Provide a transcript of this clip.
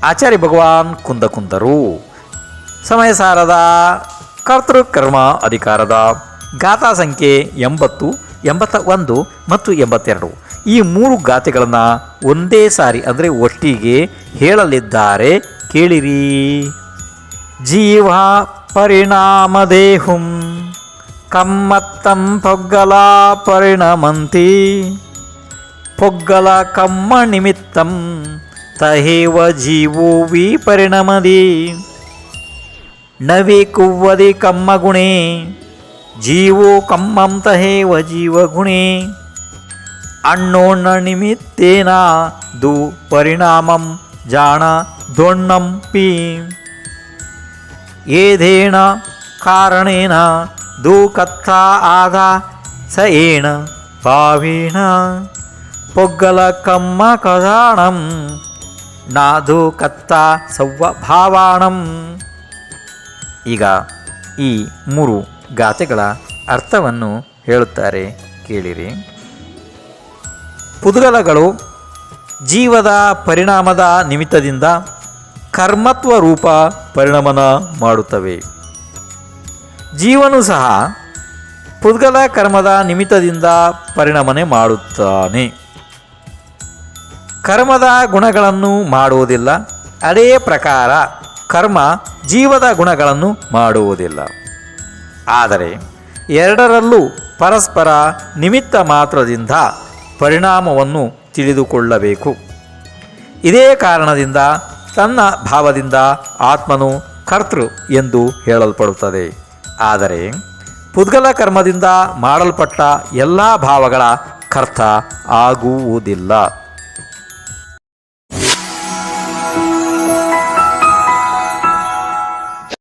ಆಚಾರ್ಯ ಭಗವಾನ್ ಕುಂದಕುಂದರು. ಸಮಯ ಸಾರದ ಕರ್ತೃಕರ್ಮ ಅಧಿಕಾರದ ಗಾಥಾ ಸಂಖ್ಯೆ 80, 81 ಮತ್ತು 82 ಈ 3 ಗಾಥೆಗಳನ್ನು ಒಂದೇ ಸಾರಿ ಅಂದರೆ ಒಟ್ಟಿಗೆ ಹೇಳಲಿದ್ದಾರೆ, ಕೇಳಿರಿ. ಜೀವ ಪರಿಣಾಮದೇಹುಂ ಕಮ್ಮತ್ತಂ ಪೊಗ್ಗಲ ಪರಿಣಮಂತಿ ಪೊಗ್ಗಲ ಕಮ್ಮ ನಿಮಿತ್ತಂ ತಹೇವ ಜೀವೋ ವಿಪರಿಣಮದಿ ನವಿ ಕುವ್ವದಿ ಕಮ್ಮ ಗುಣೇ ಜೀವೋ ಕಮ್ಮಂ ತಹೇವ ಜೀವಗುಣೇ ಅಣ್ಣೋಣ್ಣ ನಿಮಿತ್ತೇನ ದು ಪರಿಣಾಮಂ ಜಾಣ ದೊಣ್ಣಂ ಪಿ ಏಧೇಣ ಕಾರಣೇನ ದು ಕತ್ಥಾ ಆದ ಸ ಏಣ ಭಾವೇಣ ಪೊಗ್ಗಲ ಕಮ್ಮ ಕದಾಣಂ ನಾದು ಕತ್ತಾ ಸವ್ವಭಾವಾಣಂ. ಈಗ ಈ 3 ಗಾಥೆಗಳ ಅರ್ಥವನ್ನು ಹೇಳುತ್ತಾರೆ, ಕೇಳಿರಿ. ಪುದ್ಗಲಗಳು ಜೀವದ ಪರಿಣಾಮದ ನಿಮಿತ್ತದಿಂದ ಕರ್ಮತ್ವ ರೂಪ ಪರಿಣಮನ ಮಾಡುತ್ತವೆ. ಜೀವನು ಸಹ ಪುದ್ಗಲ ಕರ್ಮದ ನಿಮಿತ್ತದಿಂದ ಪರಿಣಮನೆ ಮಾಡುತ್ತಾನೆ. ಕರ್ಮದ ಗುಣಗಳನ್ನು ಮಾಡುವುದಿಲ್ಲ. ಅದೇ ಪ್ರಕಾರ ಕರ್ಮ ಜೀವದ ಗುಣಗಳನ್ನು ಮಾಡುವುದಿಲ್ಲ. ಆದರೆ ಎರಡರಲ್ಲೂ ಪರಸ್ಪರ ನಿಮಿತ್ತ ಮಾತ್ರದಿಂದ ಪರಿಣಾಮವನ್ನು ತಿಳಿದುಕೊಳ್ಳಬೇಕು. ಇದೇ ಕಾರಣದಿಂದ ತನ್ನ ಭಾವದಿಂದ ಆತ್ಮನು ಕರ್ತೃ ಎಂದು ಹೇಳಲ್ಪಡುತ್ತದೆ. ಆದರೆ ಪುದ್ಗಲ ಕರ್ಮದಿಂದ ಮಾಡಲ್ಪಟ್ಟ ಎಲ್ಲ ಭಾವಗಳ ಕರ್ತ ಆಗುವುದಿಲ್ಲ.